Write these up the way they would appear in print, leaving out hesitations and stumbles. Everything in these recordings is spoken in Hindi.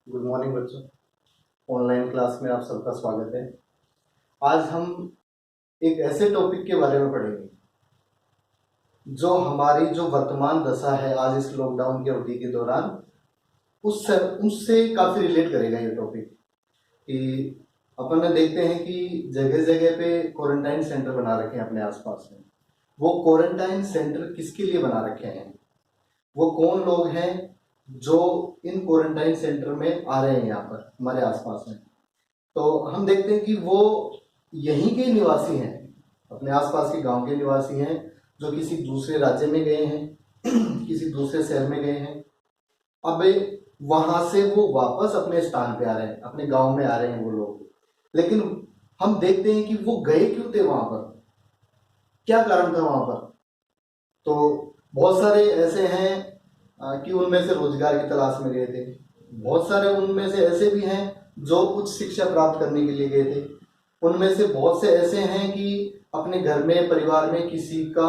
गुड मॉर्निंग बच्चों। ऑनलाइन क्लास में आप सबका स्वागत है। आज हम एक ऐसे टॉपिक के बारे में पढ़ेंगे जो हमारी जो वर्तमान दशा है आज इस लॉकडाउन की अवधि के दौरान उससे उससे काफ़ी रिलेट करेगा ये टॉपिक। कि अपन ने देखते हैं कि जगह जगह पे क्वारंटाइन सेंटर बना रखे हैं अपने आसपास में। वो क्वारंटाइन सेंटर किसके लिए बना रखे हैं, वो कौन लोग हैं जो इन क्वारंटाइन सेंटर में आ रहे हैं यहाँ पर हमारे आसपास में। तो हम देखते हैं कि वो यहीं के निवासी हैं, अपने आसपास के गांव के निवासी हैं जो किसी दूसरे राज्य में गए हैं किसी दूसरे शहर में गए हैं। अब वहां से वो वापस अपने स्थान पे आ रहे हैं, अपने गांव में आ रहे हैं वो लोग। लेकिन हम देखते हैं कि वो गए क्यों थे वहां पर, क्या कारण था वहां पर। तो बहुत सारे ऐसे हैं कि उनमें से रोजगार की तलाश में गए थे। बहुत सारे उनमें से ऐसे भी हैं जो उच्च शिक्षा प्राप्त करने के लिए गए थे। उनमें से बहुत से ऐसे हैं कि अपने घर में परिवार में किसी का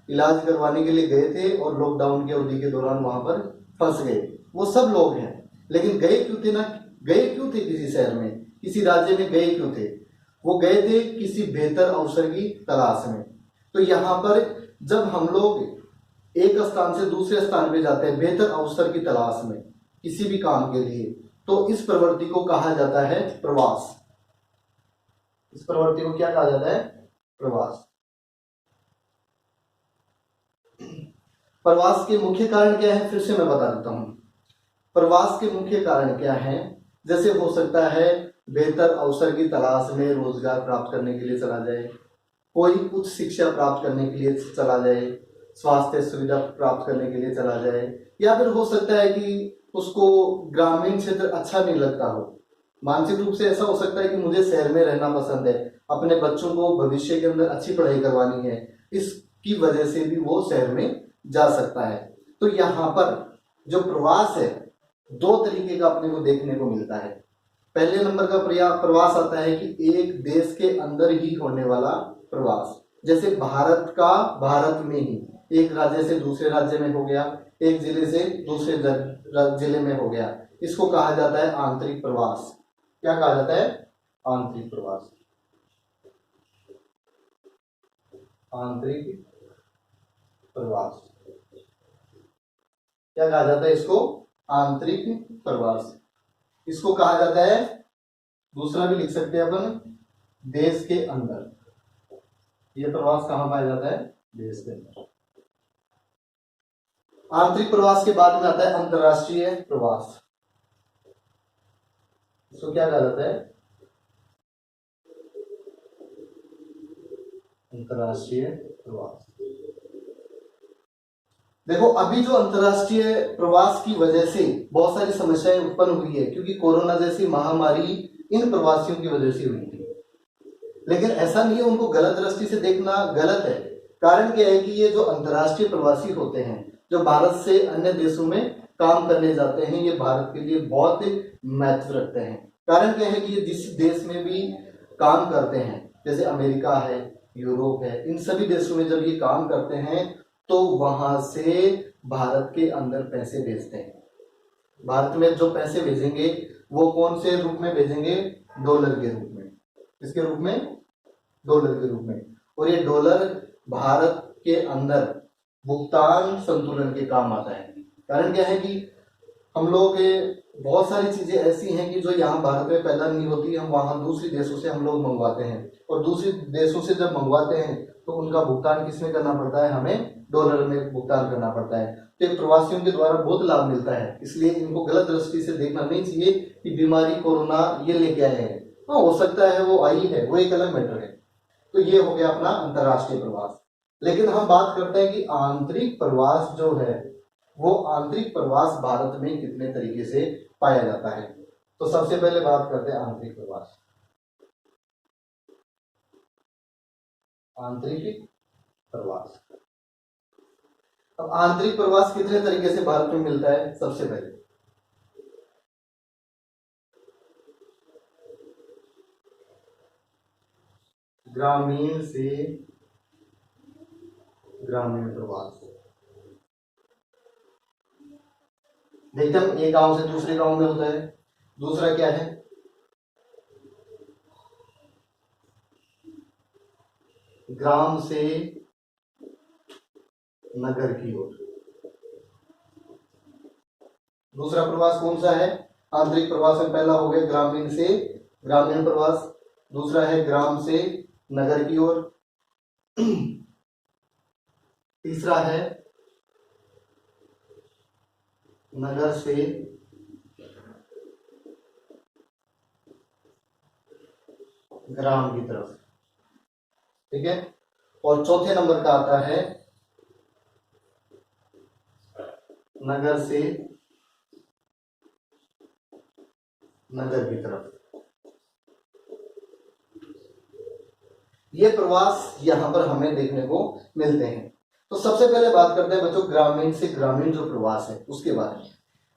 इलाज करवाने के लिए गए थे और लॉकडाउन की अवधि के दौरान वहां पर फंस गए। वो सब लोग हैं, लेकिन गए क्यों थे ना, गए क्यों थे किसी शहर में, किसी राज्य में गए क्यों थे। वो गए थे किसी बेहतर अवसर की तलाश में। तो यहाँ पर जब हम लोग एक स्थान से दूसरे स्थान पे जाते हैं बेहतर अवसर की तलाश में किसी भी काम के लिए, तो इस प्रवृत्ति को कहा जाता है प्रवास। इस प्रवृत्ति को क्या कहा जाता है, प्रवास। प्रवास के मुख्य कारण क्या है, फिर से मैं बता देता हूं। प्रवास के मुख्य कारण क्या है, जैसे हो सकता है बेहतर अवसर की तलाश में रोजगार प्राप्त करने के लिए चला जाए, कोई उच्च शिक्षा प्राप्त करने के लिए चला जाए, स्वास्थ्य सुविधा प्राप्त करने के लिए चला जाए, या फिर हो सकता है कि उसको ग्रामीण क्षेत्र अच्छा नहीं लगता हो। मानसिक रूप से ऐसा हो सकता है कि मुझे शहर में रहना पसंद है, अपने बच्चों को भविष्य के अंदर अच्छी पढ़ाई करवानी है, इसकी वजह से भी वो शहर में जा सकता है। तो यहाँ पर जो प्रवास है दो तरीके का अपने को देखने को मिलता है। पहले नंबर का प्रवास आता है कि एक देश के अंदर ही होने वाला प्रवास, जैसे भारत का भारत में ही एक राज्य से दूसरे राज्य में हो गया, एक जिले से दूसरे जिले में हो गया, इसको कहा जाता है आंतरिक प्रवास। क्या कहा जाता है, आंतरिक प्रवास। आंतरिक प्रवास क्या कहा जाता है इसको, आंतरिक प्रवास। इसको कहा जाता है, दूसरा भी लिख सकते हैं अपन, देश के अंदर। ये प्रवास कहां पाया जाता है, देश के अंदर। आंतरिक प्रवास के बाद में आता है अंतरराष्ट्रीय प्रवास। इसको क्या कहा जाता है, अंतरराष्ट्रीय प्रवास। देखो अभी जो अंतरराष्ट्रीय प्रवास की वजह से बहुत सारी समस्याएं उत्पन्न हुई है, क्योंकि कोरोना जैसी महामारी इन प्रवासियों की वजह से हुई थी। लेकिन ऐसा नहीं है, उनको गलत दृष्टि से देखना गलत है। कारण क्या है कि ये जो अंतरराष्ट्रीय प्रवासी होते हैं जो भारत से अन्य देशों में काम करने जाते हैं, ये भारत के लिए बहुत महत्व रखते हैं। कारण क्या है कि ये जिस देश में भी काम करते हैं, जैसे अमेरिका है, यूरोप है, इन सभी देशों में जब ये काम करते हैं तो वहां से भारत के अंदर पैसे भेजते हैं। भारत में जो पैसे भेजेंगे वो कौन से रूप में भेजेंगे, डॉलर के रूप में। किसके रूप में, डॉलर के रूप में। और ये डॉलर भारत के अंदर भुगतान संतुलन के काम आता है। कारण क्या है कि हम लोग बहुत सारी चीजें ऐसी हैं कि जो यहाँ भारत में पैदा नहीं होती, हम वहां दूसरी देशों से हम लोग मंगवाते हैं, और दूसरी देशों से जब मंगवाते हैं तो उनका भुगतान किसमें करना पड़ता है, हमें डॉलर में भुगतान करना पड़ता है। तो प्रवासियों के द्वारा बहुत लाभ मिलता है, इसलिए इनको गलत दृष्टि से देखना नहीं चाहिए कि बीमारी कोरोना ये लेके आए हैं। हाँ हो सकता है वो आई है, वो एक अलग मैटर है। तो ये हो गया अपना अंतरराष्ट्रीय प्रवास। लेकिन हम बात करते हैं कि आंतरिक प्रवास जो है, वो आंतरिक प्रवास भारत में कितने तरीके से पाया जाता है। तो सबसे पहले बात करते हैं आंतरिक प्रवास। आंतरिक प्रवास, अब आंतरिक प्रवास कितने तरीके से भारत में मिलता है। सबसे पहले ग्रामीण से ग्रामीण प्रवास। देखते हम एक गांव से दूसरे गांव में होता है, दूसरा क्या है, ग्राम से नगर की ओर। दूसरा प्रवास कौन सा है, आंतरिक प्रवास में पहला हो गया ग्रामीण से ग्रामीण प्रवास, दूसरा है ग्राम से नगर की ओर, तीसरा है नगर से ग्राम की तरफ। ठीक है, और चौथे नंबर का आता है नगर से नगर की तरफ। ये प्रवास यहां पर हमें देखने को मिलते हैं। तो सबसे पहले बात करते हैं बच्चों ग्रामीण से ग्रामीण जो प्रवास है उसके बारे में।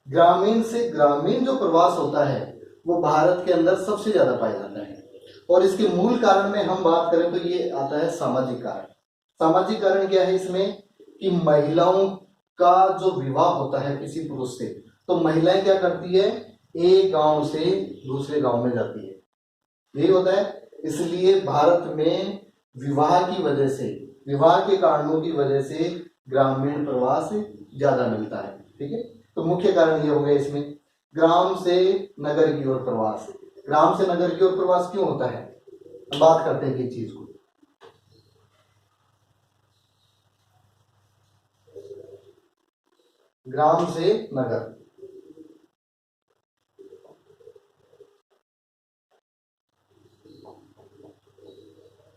ग्रामीण से ग्रामीण जो प्रवास होता है वो भारत के अंदर सबसे ज्यादा पाया जाता है, और इसके मूल कारण में हम बात करें तो ये आता है सामाजिक कारण। सामाजिक कारण क्या है इसमें, कि महिलाओं का जो विवाह होता है किसी पुरुष से, तो महिलाएं क्या करती है, एक गांव से दूसरे गांव में जाती है, यही होता है। इसलिए भारत में विवाह की वजह से, विवाह के कारणों की वजह से ग्रामीण प्रवास ज्यादा मिलता है। ठीक है, तो मुख्य कारण ये हो गया इसमें। ग्राम से नगर की ओर प्रवास, ग्राम से नगर की ओर प्रवास क्यों होता है, हम बात करते हैं कि चीज को। ग्राम से नगर,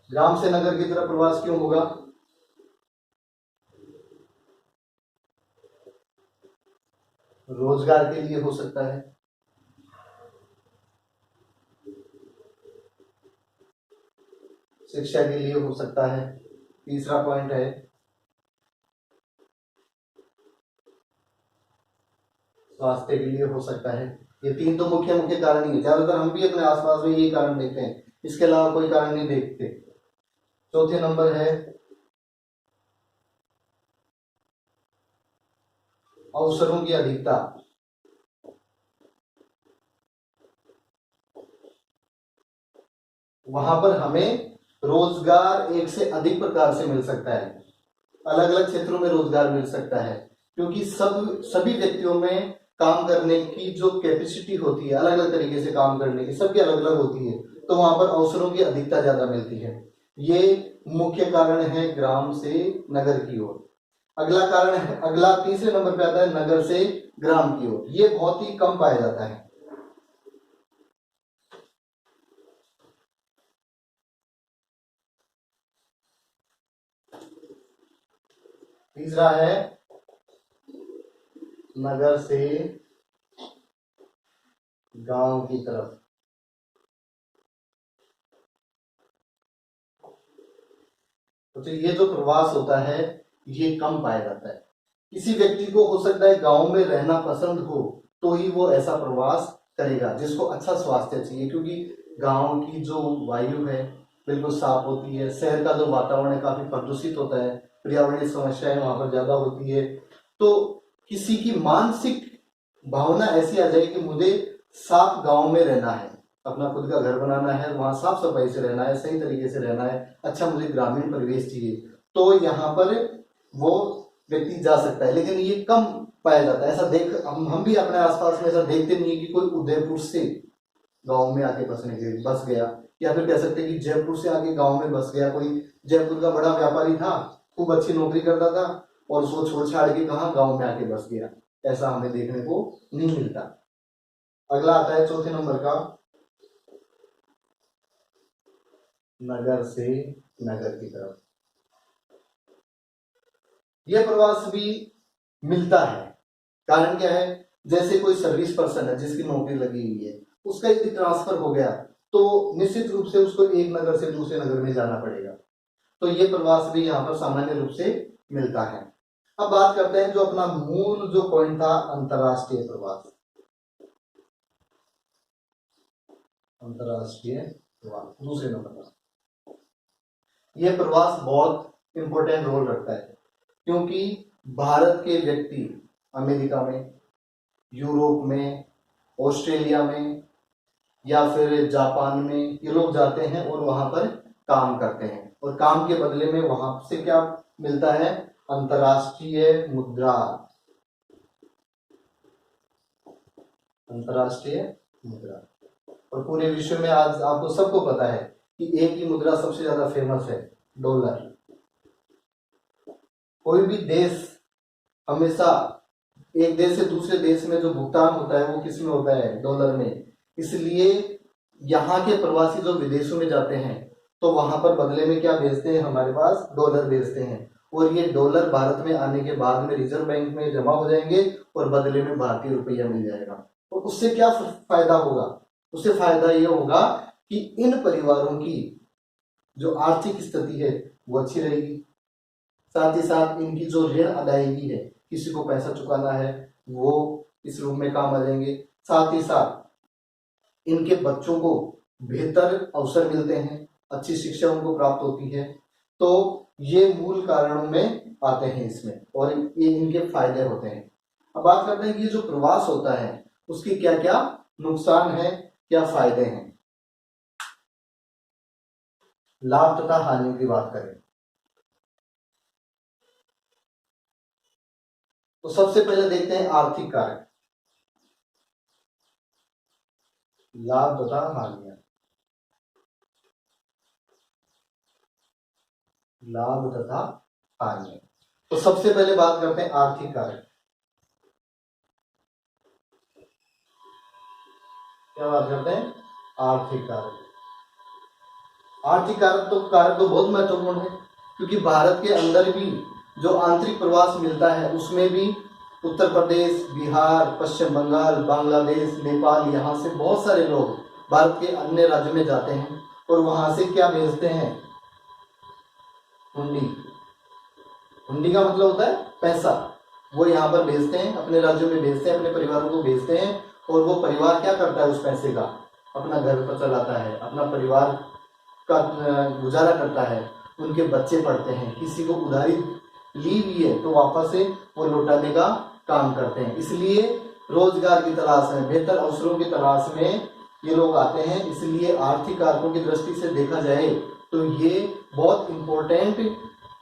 ग्राम से नगर की तरफ प्रवास क्यों होगा, रोजगार के लिए हो सकता है, शिक्षा के लिए हो सकता है, तीसरा पॉइंट है स्वास्थ्य के लिए हो सकता है। ये तीन तो मुख्य मुख्य कारण ही है, ज्यादातर हम भी अपने आसपास में यही कारण देखते हैं, इसके अलावा कोई कारण नहीं देखते। चौथे नंबर है अवसरों की अधिकता। वहां पर हमें रोजगार एक से अधिक प्रकार से मिल सकता है, अलग अलग क्षेत्रों में रोजगार मिल सकता है, क्योंकि सभी व्यक्तियों में काम करने की जो कैपेसिटी होती है, अलग अलग तरीके से काम करने की सबकी अलग अलग होती है, तो वहां पर अवसरों की अधिकता ज्यादा मिलती है। ये मुख्य कारण है ग्राम से नगर की ओर। अगला कारण है, अगला तीसरे नंबर पे आता है नगर से ग्राम की ओर। ये बहुत ही कम पाया जाता है। तीसरा है नगर से गांव की तरफ। तो ये जो प्रवास होता है ये कम पाया जाता है। किसी व्यक्ति को हो सकता है गांव में रहना पसंद हो तो ही वो ऐसा प्रवास करेगा, जिसको अच्छा स्वास्थ्य चाहिए, क्योंकि गांव की जो वायु है बिल्कुल साफ होती है, शहर का जो वातावरण है काफी प्रदूषित होता है, पर्यावरणीय समस्याएं वहां पर ज्यादा होती है। तो किसी की मानसिक भावना ऐसी आ जाए कि मुझे साफ गांव में रहना है, अपना खुद का घर बनाना है, वहां साफ सफाई से रहना है, सही तरीके से रहना है, अच्छा मुझे ग्रामीण परिवेश चाहिए, तो यहाँ पर वो व्यक्ति जा सकता है। लेकिन ये कम पाया जाता है, ऐसा देख हम भी अपने आसपास में ऐसा देखते नहीं है कि कोई उदयपुर से गांव में आके बसने के बस गया, या फिर कह सकते हैं कि जयपुर से आके गांव में बस गया। कोई जयपुर का बड़ा व्यापारी था, खूब अच्छी नौकरी करता था, और उसको छोड़ छाड़ के कहा गांव में आके बस गया, ऐसा हमें देखने को नहीं मिलता। अगला आता है चौथे नंबर का नगर से नगर की तरफ। यह प्रवास भी मिलता है, कारण क्या है, जैसे कोई सर्विस पर्सन है जिसकी नौकरी लगी हुई है, उसका यदि ट्रांसफर हो गया तो निश्चित रूप से उसको एक नगर से दूसरे नगर में जाना पड़ेगा, तो ये प्रवास भी यहाँ पर सामान्य रूप से मिलता है। अब बात करते हैं जो अपना मूल जो पॉइंट था, अंतरराष्ट्रीय प्रवास। अंतरराष्ट्रीय प्रवास दूसरे नंबर पर, यह प्रवास बहुत इंपॉर्टेंट रोल रखता है, क्योंकि भारत के व्यक्ति अमेरिका में, यूरोप में ऑस्ट्रेलिया में या फिर जापान में ये लोग जाते हैं और वहां पर काम करते हैं, और काम के बदले में वहां से क्या मिलता है, अंतर्राष्ट्रीय मुद्रा। अंतर्राष्ट्रीय मुद्रा। और पूरे विश्व में आज आपको सबको पता है कि एक ही मुद्रा सबसे ज्यादा फेमस है, डॉलर। कोई भी देश हमेशा एक देश से दूसरे देश में जो भुगतान होता है वो किस में होता है, डॉलर में। इसलिए यहाँ के प्रवासी जो विदेशों में जाते हैं तो वहां पर बदले में क्या भेजते हैं, हमारे पास डॉलर भेजते हैं, और ये डॉलर भारत में आने के बाद में रिजर्व बैंक में जमा हो जाएंगे और बदले में भारतीय रुपया मिल जाएगा। तो उससे क्या फायदा होगा, उससे फायदा ये होगा कि इन परिवारों की जो आर्थिक स्थिति है वो अच्छी रहेगी, साथ ही साथ इनकी जो ऋण अदायगी है, किसी को पैसा चुकाना है वो इस रूप में काम आ जाएंगे, साथ ही साथ इनके बच्चों को बेहतर अवसर मिलते हैं, अच्छी शिक्षा उनको प्राप्त होती है। तो ये मूल कारणों में आते हैं इसमें, और ये इनके फायदे होते हैं। अब बात करते हैं कि जो प्रवास होता है उसकी क्या क्या नुकसान है, क्या फायदे हैं। लाभ तथा हानि की बात करें तो सबसे पहले देखते हैं आर्थिक कारक, लाभ तथा हानियां। लाभ तथा हानि। तो सबसे पहले बात करते हैं आर्थिक कारक। क्या बात करते हैं, आर्थिक कारक। आर्थिक कारक तो बहुत महत्वपूर्ण है, क्योंकि भारत के अंदर भी जो आंतरिक प्रवास मिलता है उसमें भी उत्तर प्रदेश, बिहार, पश्चिम बंगाल, बांग्लादेश, नेपाल, यहाँ से बहुत सारे लोग भारत के अन्य राज्यों में जाते हैं और वहां से क्या भेजते हैं, हुंडी। हुंडी का मतलब होता है पैसा। वो यहाँ पर भेजते हैं, अपने राज्यों में भेजते हैं, अपने परिवारों को भेजते हैं, और वो परिवार क्या करता है उस पैसे का, अपना घर पर चलाता है, अपना परिवार का गुजारा करता है, उनके बच्चे पढ़ते हैं, किसी को उधारी ली हुई है तो वापस से वो लौटाने का काम करते हैं। इसलिए रोजगार की तलाश में, बेहतर अवसरों की तलाश में ये लोग आते हैं। इसलिए आर्थिक कारकों की दृष्टि से देखा जाए तो ये बहुत इम्पोर्टेंट,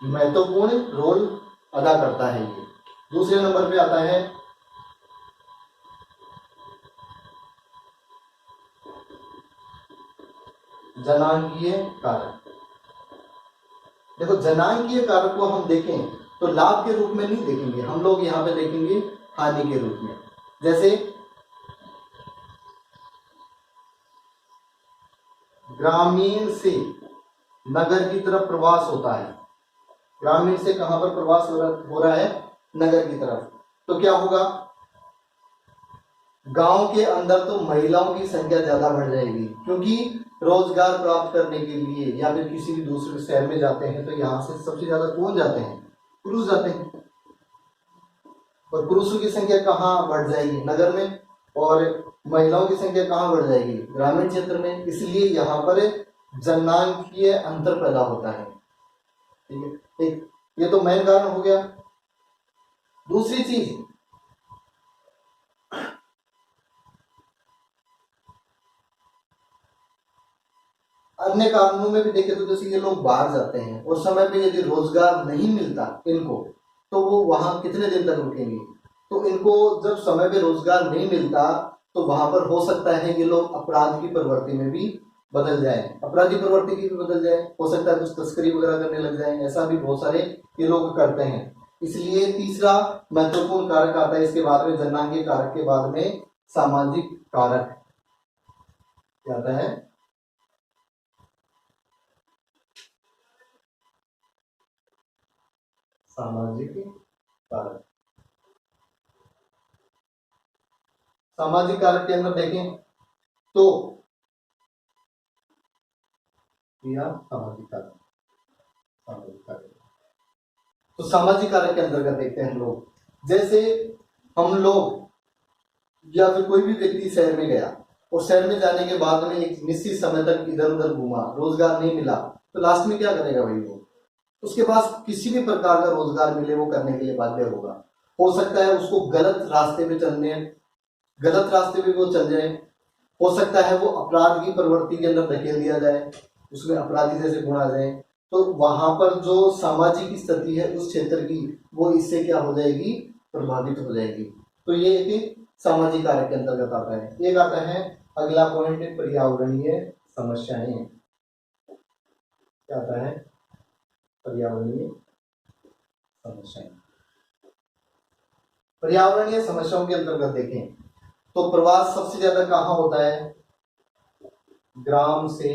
महत्वपूर्ण रोल अदा करता है। ये दूसरे नंबर पे आता है जनांगीय कारक। देखो, जनांगीय कारक को हम देखें तो लाभ के रूप में नहीं देखेंगे हम लोग, यहाँ पे देखेंगे हानि के रूप में। जैसे ग्रामीण से नगर की तरफ प्रवास होता है, ग्रामीण से कहां पर प्रवास हो रहा है, नगर की तरफ, तो क्या होगा, गांव के अंदर तो महिलाओं की संख्या ज्यादा बढ़ जाएगी, क्योंकि रोजगार प्राप्त करने के लिए या फिर किसी भी दूसरे शहर में जाते हैं तो यहाँ से सबसे ज्यादा कौन जाते हैं, पुरुष जाते हैं, और पुरुषों की संख्या कहाँ बढ़ जाएगी, नगर में, और महिलाओं की संख्या कहाँ बढ़ जाएगी, ग्रामीण क्षेत्र में। इसलिए यहाँ पर जनांगीय अंतर पैदा होता है। ठीक है, एक ये तो मेन कारण हो गया। दूसरी चीज, अन्य कारणों में भी देखें तो जैसे ये लोग बाहर जाते हैं और समय पे यदि रोजगार नहीं मिलता इनको, तो वो वहां कितने दिन तक रुकेंगे। तो इनको जब समय पे रोजगार नहीं मिलता तो वहां पर हो सकता है ये लोग अपराध की प्रवृत्ति में भी बदल जाए, अपराधी प्रवृत्ति की भी बदल जाए, हो सकता है कुछ तस्करी वगैरह करने लग जाए, ऐसा भी बहुत सारे ये लोग करते हैं। इसलिए तीसरा महत्वपूर्ण कारक आता है इसके बाद में, जनांगीय कारक के बाद में सामाजिक कारक क्या आता है, सामाजिक कारक। सामाजिक कारक के अंदर देखें तो सामाजिक कारक, सामाजिक कारक, तो सामाजिक कारक के अंतर्गत देखते हैं हम लोग, जैसे हम लोग या फिर कोई भी व्यक्ति शहर में गया और शहर में जाने के बाद में एक निश्चित समय तक इधर उधर घूमा, रोजगार नहीं मिला, तो लास्ट में क्या करेगा भाई, वो उसके पास किसी भी प्रकार का रोजगार मिले वो करने के लिए बाध्य होगा। हो सकता है उसको गलत रास्ते पे चलने गलत रास्ते पे वो चल जाए, हो सकता है वो अपराध की प्रवृत्ति के अंदर धकेल दिया जाए, उसमें अपराधी जैसे गुण आ जाए, तो वहां पर जो सामाजिक स्थिति है उस क्षेत्र की, वो इससे क्या हो जाएगी, प्रभावित हो जाएगी। तो ये एक सामाजिक कार्य के अंतर्गत आता है। एक आता है अगला पॉइंट, पर्यावरणीय समस्याएं। क्या आता है, पर्यावरणीय समस्याएं। पर्यावरणीय समस्याओं के अंतर्गत देखें तो प्रवास सबसे ज्यादा कहाँ होता है, ग्राम से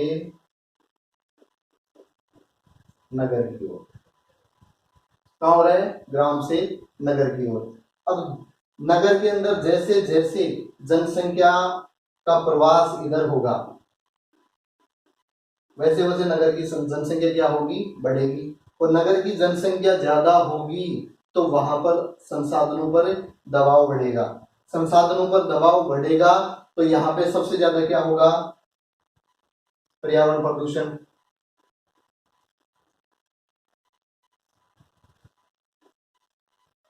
नगर की ओर। कहाँ हो रहा है, ग्राम से नगर की ओर। अब नगर के अंदर जैसे जैसे जनसंख्या का प्रवास इधर होगा, वैसे वैसे नगर की जनसंख्या क्या होगी, बढ़ेगी। और नगर की जनसंख्या ज्यादा होगी तो वहां पर संसाधनों पर दबाव बढ़ेगा। संसाधनों पर दबाव बढ़ेगा तो यहाँ पे सबसे ज्यादा क्या होगा, पर्यावरण प्रदूषण।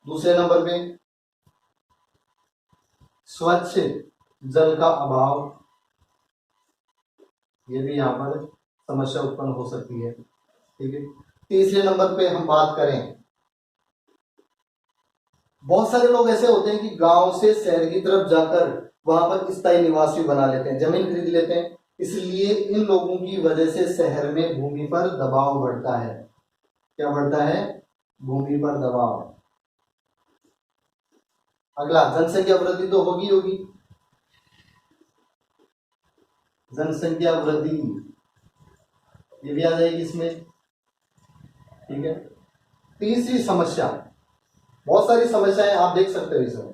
दूसरे नंबर पे स्वच्छ जल का अभाव, ये भी यहाँ पर समस्या उत्पन्न हो सकती है। ठीक है। तीसरे नंबर पे हम बात करें, बहुत सारे लोग ऐसे होते हैं कि गांव से शहर की तरफ जाकर वहां पर स्थायी निवास भी बना लेते हैं, जमीन खरीद लेते हैं। इसलिए इन लोगों की वजह से शहर में भूमि पर दबाव बढ़ता है। क्या बढ़ता है, भूमि पर दबाव। अगला, जनसंख्या वृद्धि तो होगी होगी, जनसंख्या वृद्धि ये भी आ जाएगी इसमें। ठीक है। तीसरी समस्या, बहुत सारी समस्याएं आप देख सकते हो इसमें।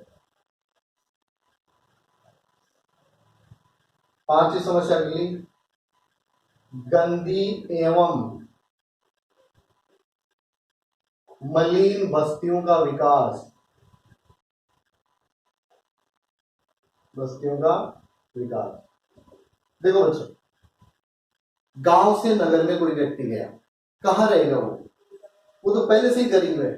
पांचवी समस्या के लिए, गंदी एवं मलिन बस्तियों का विकास। बस्तियों का विकास। देखो बच्चों, गांव से नगर में कोई व्यक्ति गया, कहाँ रहेगा वो तो पहले से ही गरीब है,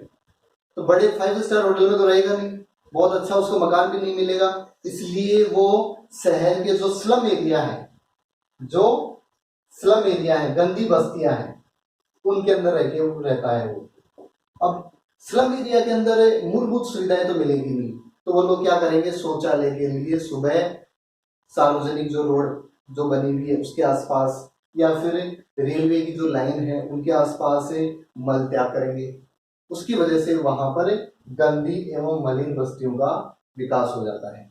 तो बड़े 5 स्टार होटल में तो रहेगा नहीं, बहुत अच्छा उसको मकान भी नहीं मिलेगा। इसलिए वो शहर के जो स्लम एरिया है, जो स्लम एरिया है, गंदी बस्तियां हैं, उनके अंदर रह के वो रहता है वो। अब स्लम एरिया के अंदर मूलभूत सुविधाएं तो मिलेगी नहीं, तो वो लोग क्या करेंगे, शौचालय के लिए सुबह सार्वजनिक जो रोड जो बनी हुई है उसके आसपास, या फिर रेलवे की जो लाइन है उनके आसपास से मल त्याग करेंगे। उसकी वजह से वहां पर गंदी एवं मलिन बस्तियों का विकास हो जाता है।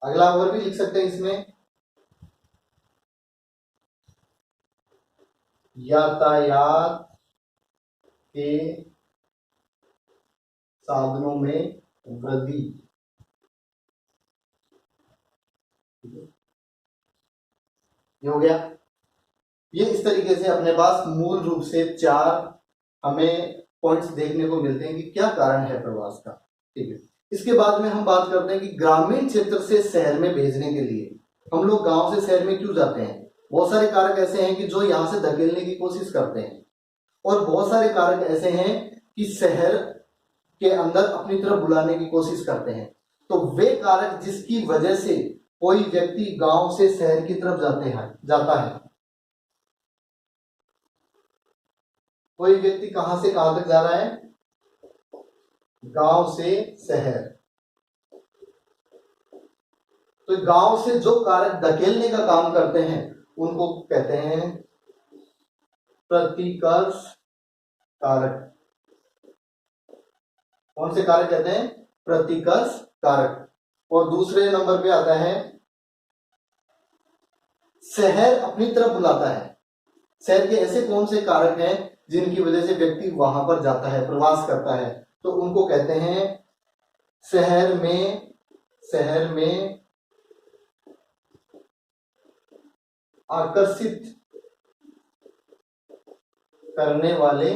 अगला और भी लिख सकते हैं इसमें, यातायात के साधनों में वृद्धि। ये हो गया। ये इस तरीके से अपने पास मूल रूप से 4 हमें पॉइंट्स देखने को मिलते हैं कि क्या कारण है प्रवास का। ठीक है। इसके बाद में हम बात करते हैं कि ग्रामीण क्षेत्र से शहर में भेजने के लिए हम लोग गांव से शहर में क्यों जाते हैं। बहुत सारे कारक ऐसे हैं कि जो यहाँ से धकेलने की कोशिश करते हैं, और बहुत सारे कारक ऐसे हैं कि शहर के अंदर अपनी तरफ बुलाने की कोशिश करते हैं। तो वे कारक जिसकी वजह से कोई व्यक्ति गांव से शहर की तरफ जाता है। कोई व्यक्ति कहां से कहां तक जा रहा है, गांव से शहर। तो गांव से जो कारक धकेलने का काम करते हैं उनको कहते हैं प्रतिकर्ष कारक। कौन से कारक कहते हैं, प्रतिकर्ष कारक। और दूसरे नंबर पे आता है शहर अपनी तरफ बुलाता है। शहर के ऐसे कौन से कारक हैं जिनकी वजह से व्यक्ति वहां पर जाता है, प्रवास करता है, तो उनको कहते हैं शहर में आकर्षित करने वाले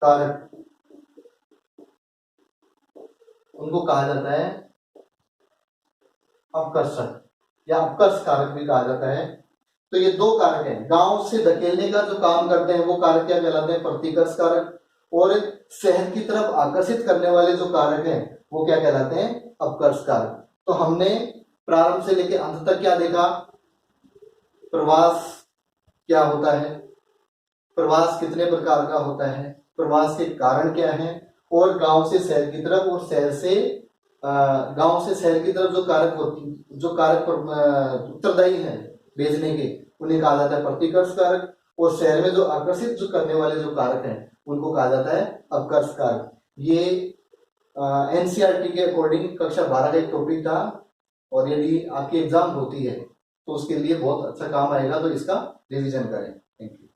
कारक। उनको कहा जाता है अपकर्षक या अपकर्ष कारक भी कहा जाता है। तो ये 2 कारक हैं, गांव से धकेलने का जो काम करते हैं वो कारक क्या कहलाते हैं, प्रतिकर्ष कारक। और शहर की तरफ आकर्षित करने वाले जो कारक हैं वो क्या कहलाते हैं, अपकर्ष कारक। तो हमने प्रारंभ से लेकर अंत तक क्या देखा, प्रवास क्या होता है, प्रवास कितने प्रकार का होता है, प्रवास के कारण क्या है, और गांव से शहर की तरफ और शहर से गांव से शहर की तरफ जो कारक उत्तरदायी हैं भेजने के, उन्हें कहा जाता है प्रतिकर्ष कारक, और शहर में जो आकर्षित जो करने वाले जो कारक हैं उनको कहा जाता है अपकर्ष कारक। ये एनसीईआरटी के अकॉर्डिंग कक्षा 12 का एक टॉपिक था, और यदि आपकी एग्जाम होती है तो उसके लिए बहुत अच्छा काम आएगा, तो इसका रिवीजन करें। Thank you.